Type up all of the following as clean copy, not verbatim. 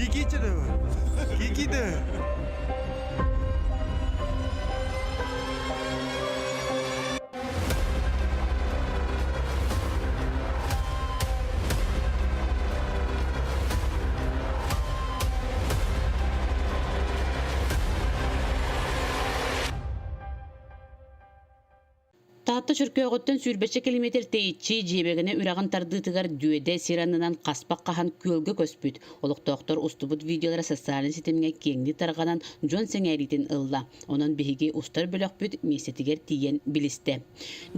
Kiki canım. Kiki de. Tahta çürköğötten sürbeçe kilometr teyitçi jebegine ürağın tardıtıgar düöde siranынан kaspaq kahan kölge köspüt. Oluk doktor ustubut videolara sosyal sitemine kengli targanan John Sengeriten ılla. Onun bihigi ustar bölökpüt misetiger tiyen biliste.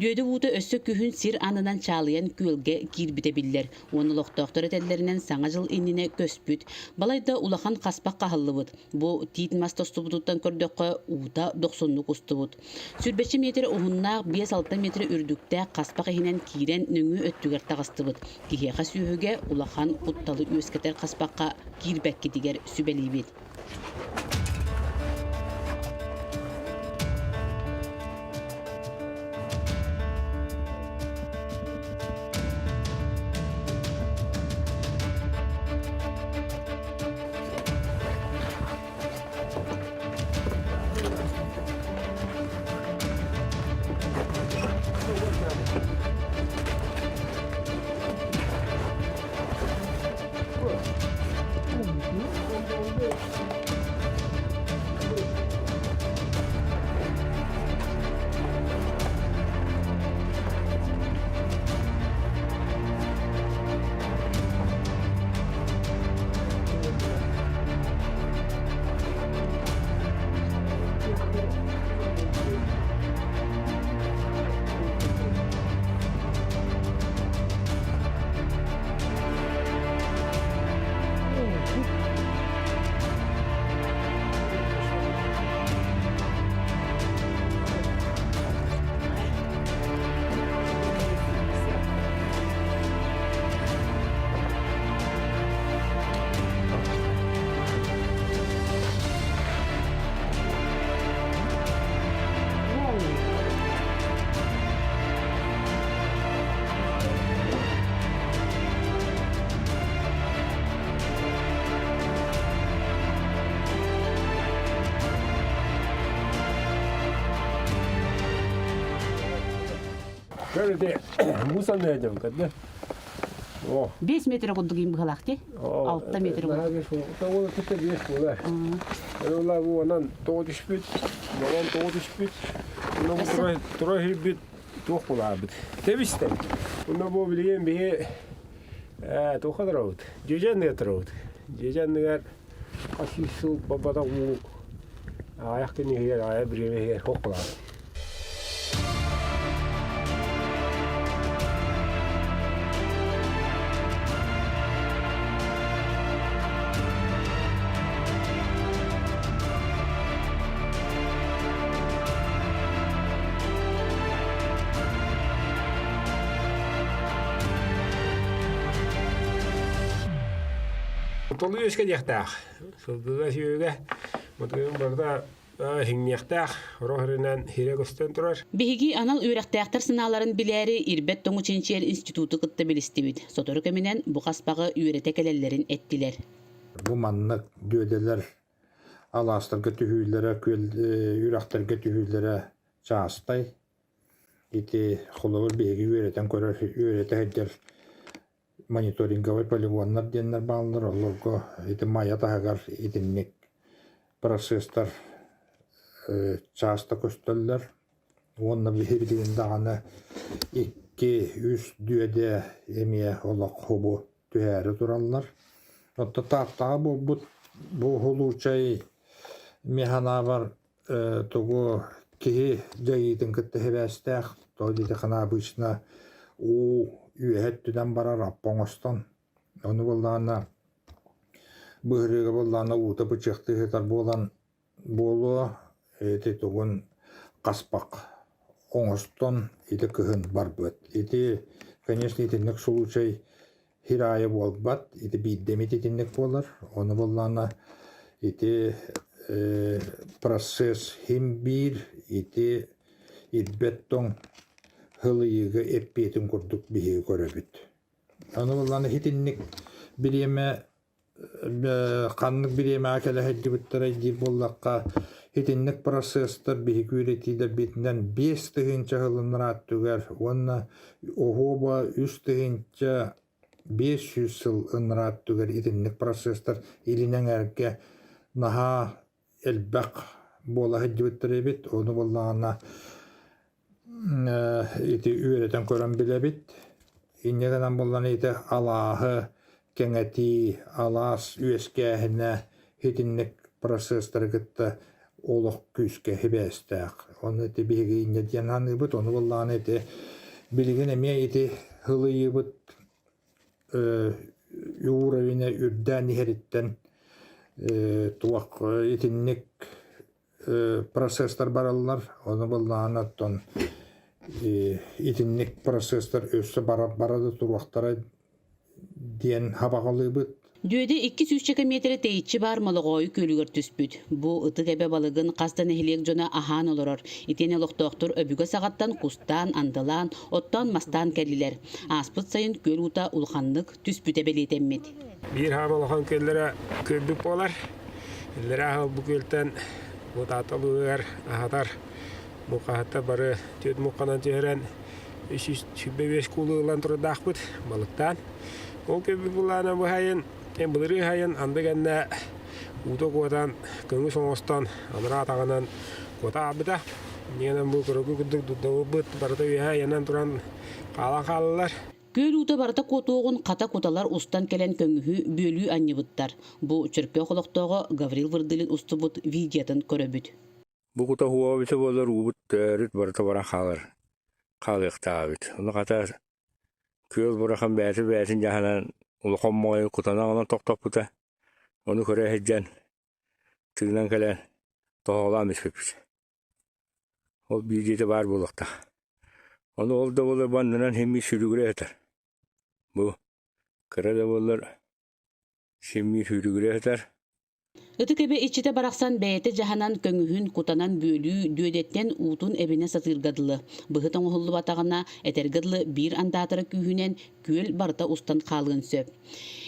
Düöde buğda össö kühün sir anından çağlayan kölge girbite biller. Onuluk doktor etellerinden sana jıl innine köspüt. Balayda ulahan kaspaq kahıllıbıt. Bu titmasta ustubututtan kördökö uda 90'luk ustubut. Sürbeçe metri ohunnaq 5-6 metre ürdükte kaspaq ehinen kiren nöngü öttüger tağıstıbıt. Kiheqa sühüge ulahan uttalı üsketer kaspaqqa girbekki diger sübelibit. Böyle de Musa ne edeceğim kadar? Oh. 5 metre kuddugin bıhalaktı. 6 metre kuddugin. Daha geç oldu. Tamam, kitle bir geç oldu. Onlar bu onan doğu düşbüt, baban doğu düşbüt. Bunlar bu tura hirbit doğu kulağıbıt. Tebiste. Bunlar bu bileyim bir doğu kadar oldu. Cücen ne kadar oldu? Cücen ne kadar aşısı babada bu ayak kini yer, ayak bir yer doğu kulağıbıt. Tolu yüzke yaktaq. Sıldıda süyüge. Mutluğun burada hinyaktaq. Rohrinan hire gösten turar. Bihigi anal ürektäktär sınavların bileri İrbet Toŋuçençer institutu kıtta bilistibit. Sotoru keminen bu kaspağı üyrete kelellerin ettiler. Bu manlık düödeler alastarga tühüylere, ürekterge tühüylere çağıstay. İti xulawır bihigi üyreten korar, üyrete hedder monitoringa ve poligonlar diyenler bağlılar olurgu. İti maya tahagar itinlik prosesler çağısta köstöller. Onna bihirdiğin dağını 2-3 düöde emiye olak hubu tüheri durallar. Otta tahtağa bu huluçay mehana var togu kihi jayidin kıttı hevestek. Toğdidi kına bıçına o üyehettüden bara rappoŋoston. Onu bullana bıhırıga bullana uta bıçıktı hetar bolan bolu eti togun kaspak oŋoston iti kıhın barböt. Iti конечно itinek suluçay hiraya bolbat iti biddemit itinek bolar. Onu bullana iti proses him bir iti idbetton hılıyıgı eppetin kurduk bihi göröbüt. Onu bullana hitinlik bilime каннык биреме акеле хэддибиттер ди боллакка хитинник процесстер бихикүретиде битнен 5 тыгынча хылынраат түгер, онна охоба 3 тыгынча 500 сыл ынраат түгер хитинник процесстер илинен эрге наха элбак бола хэддибиттер бит, оны боллагана ити үйрөтен көрөн билебит. Иннегенен боллан ити алаахы кеңети алаас үескәһенә хитинник процесстер гытта олох күскә хибәстәк. Оны тибеге инде янаны бит, оны боллаган ити билген эме ити хылыйы бит юровине үрдән хериттен туак итинник процесстер бараллар. Оны боллаган аттан итинник процесстер өссө барады туруактара диен хабагалый бит. Дүйөде 200 метр тейитчи бар малыгой көлүгөр түспүт. Бу ытык эбе балыгын кастан эхилек жона ахан олорор. Итене лохтоктор өбүгө сагаттан кустан, андалан, оттан мастан келилер. Аспыт сайын көл ута улханлык түспүт эбелетеммит. Бир хамалахан көлләре көбүк болар. Лера бу көлтен утаталыгар ахатар. Мукахата бары төт муканан терен 305 кулыгылан турдакпыт балыктан. Ол көбүк булана бу хайын Эмбылыры хайын андыганна уто кодан көңү соңостан анара тагынан кота абыта. Ненен бу көрөгү күдүк дудабы быт барда хайынан туран кала-калалар. Көл ута барда котоогун ката коталар устан келен көңүһү бөлүү анныбыттар. Бу чөркө холоктоого Гаврил Вырдылын устубут видеотон көрөбүт. Бу кута хуа бите болар убут төрүт барда бара халар. Калыктабыт. Уну ката көл бурахан бәтин жаханан улухон мой кутанагынан токтопута. Onu köre heccan tığından gelen toğulamış pepis. O bilgide var bulukta. Onu oldu olur bandından hem sürügüre yeter. Bu kırada olur hem sürügüre yeter. Ытык эбе ичите бараксан бәйете жаһанан көңүһүн кутанан бөлүү дөйдеттен уутун эбине сатыргадылы. Быһыт оңоллу батагана этергадылы бир андатыры күүһүнен көл барта устан калгын сөп.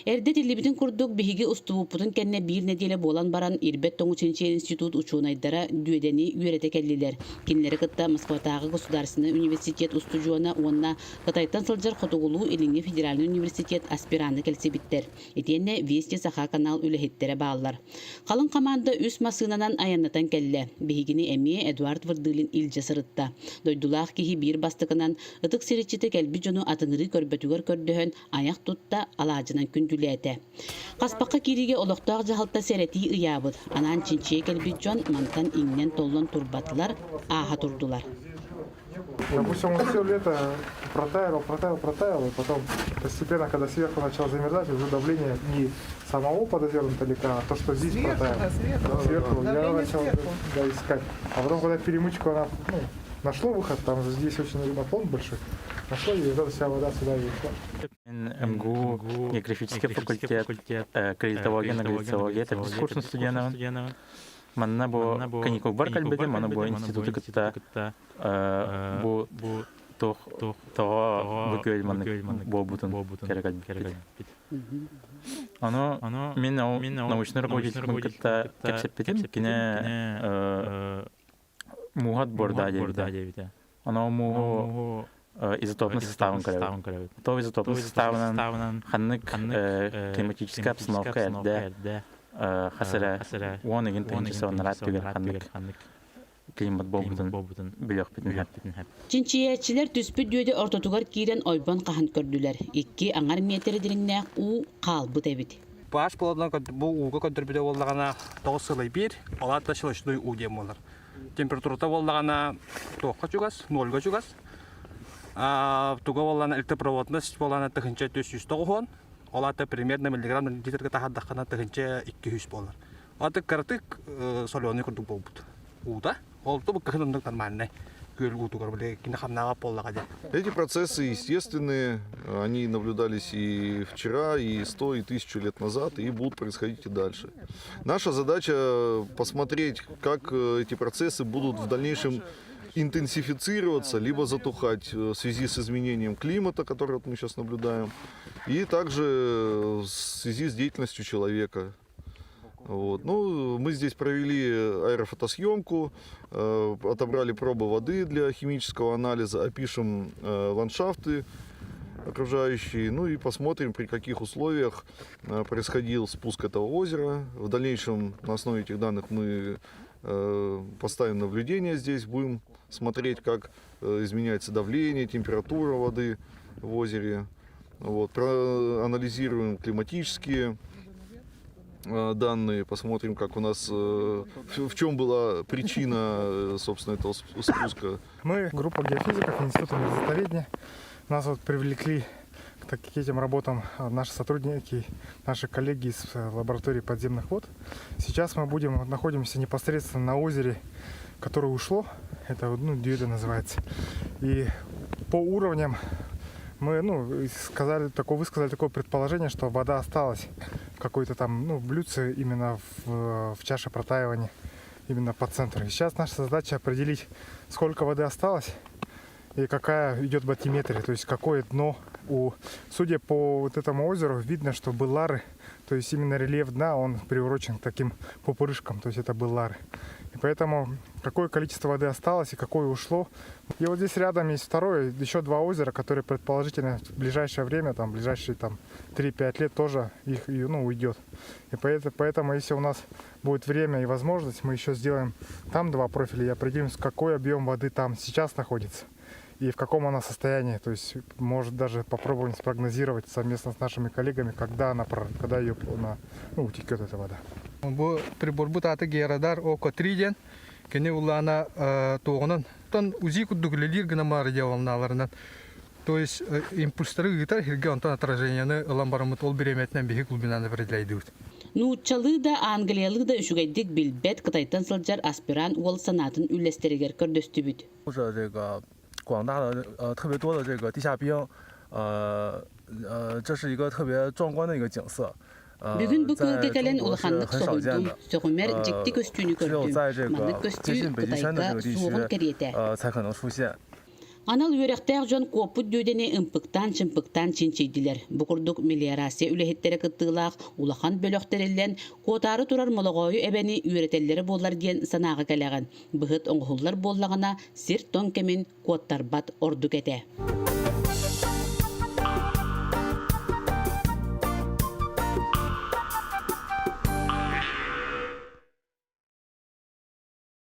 Эрде тилибитин курдук биһиги устубуппутун кенне бир неделе болан баран Ирбет Тоңученче институт учунайдара дөйдени үйрете келлилер. Кинлери кытта Москватагы государственный университет устужуона онна Кытайттан сылжар Хотугулуу Илиңи федеральный университет аспиранты келсебиттер. Этиенне Вести Саха канал үлехеттере баалар. Қалын команда үс масынанан аяннатан келле. Бихигини эмие Эдуард Вырдылын илже сырытта. Дойдулах кихи бир бастыкынан ытык сиричите келби жону атыңыры көрбөтүгөр көрдөһөн аяк тутта алаажынан күндүлээте. Каспакка кириге олоктоак жахалта серети ыябыт. Анан чинчие келби жон мантан иңнен толлон турбатылар ааха турдулар. Допустим, он все лето протаяло, и потом постепенно, когда сверху начало замерзать, уже давление не самого подозерного лика, а то, что здесь протаяло. Сверху. Я начал искать. А потом, когда перемычку она нашло выход, там же здесь очень наклон большой, нашло, и вот вся вода сюда и ушла. МГУ, географический факультет, кредитология, аналитология, это дискурсный студент. Манна бу каникул бар кальбеде, мана бу институты кытта бу тох букөл мана бу бутун керекалбит. Ано мен научный руководитель кытта кепсеппетим кине мухат борда дебите. Ано муху изотопный составын керебит. То изотопный составынан ханнык климатическая обстановка эрде хасара уонеген тенчесе онрат түгел ханнык климат бобутун билек битин хап. Чинчиячилер түспүт дүйөдө ортотугар кирен ойбон кахан көрдүлөр. 2 аңар метр диринне у калбыт эбит. Баш болодан бу уга көндүрбүдө боллагана 9 сылый 1, алат ташылышты у дем болар. Температурата боллагана 9 жугас, 0 га жугас. Туга боллагана электропроводность боллагана тыгынча 490. Олата примерно миллиграмм на литрге тахаддахана тыгынча 200 болар. Аты картык солёный курдук болбут. Уда, олто бу кыхындык нормальный. Эти процессы естественные, они наблюдались и вчера, и 100, и 1000 лет назад, и будут происходить и дальше. Наша задача посмотреть, как эти процессы будут в дальнейшем интенсифицироваться, либо затухать в связи с изменением климата, который вот мы сейчас наблюдаем, и также в связи с деятельностью человека. Вот. Ну, мы здесь провели аэрофотосъемку, отобрали пробы воды для химического анализа, опишем ландшафты окружающие, ну и посмотрим, при каких условиях происходил спуск этого озера. В дальнейшем на основе этих данных мы поставим наблюдение здесь, будем смотреть, как изменяется давление, температура воды в озере. Вот. Проанализируем климатические данные, посмотрим, как у нас, в чем была причина, собственно, этого спуска. Мы, группа геофизиков Института Межзвездноведения, нас вот привлекли к этим работам наши сотрудники, наши коллеги из лаборатории подземных вод. Сейчас мы находимся непосредственно на озере, которое ушло, это Дюйда называется. И по уровням мы высказали такое предположение, что вода осталась в какой-то там блюдце именно в чаше протаивания, именно по центру. И сейчас наша задача определить, сколько воды осталось и какая идет батиметрия, то есть какое дно. Судя по вот этому озеру, видно, что быллары, то есть именно рельеф дна, он приурочен к таким пупырышкам, то есть это быллары. И поэтому какое количество воды осталось и какое ушло. И вот здесь рядом есть второе, еще два озера, которые предположительно в ближайшее время, в ближайшие 3-5 лет тоже уйдет. И поэтому, если у нас будет время и возможность, мы еще сделаем там 2 профиля и определим, какой объем воды там сейчас находится и в каком она состоянии. То есть может даже попробуем спрогнозировать совместно с нашими коллегами, когда ее утекет эта вода. Бу прибор бутаты герадар око 3 ден. Кене улана тоғынан. Тон узи куддуглелир гына мары волналарынан. То есть импульстары гитар хирге онтан отраженияны ламбарамыт ол береметнен бихи глубинаны определяйдыгыт. Нууччалы да Англиялы да үшігайдик билбет Кытайтан сылжар аспиран уол санатын үлестерегер көрдөстүбүт. 广大的特别多的这个地下冰，这是一个特别壮观的一个景色。 Бүгүн бу көлгө келен улаханлык соголдум, сөгүмер жикти көстүүнү көрдүм. Маннык көстүү Кытайга суогун кериете. 才可能出现。 Анал үйрәктәр жон копут дөйдене ымпыктан чымпыктан чинчейдилер. Букурдук мелиорация үлехеттері кыттылақ, улахан бөлөктереллен, котары турар молоғойу эбени үйретеллері боллар диен санағы кәләген. Бұхыт оңғылар боллағына сир тон кемін коттар бат орду кете.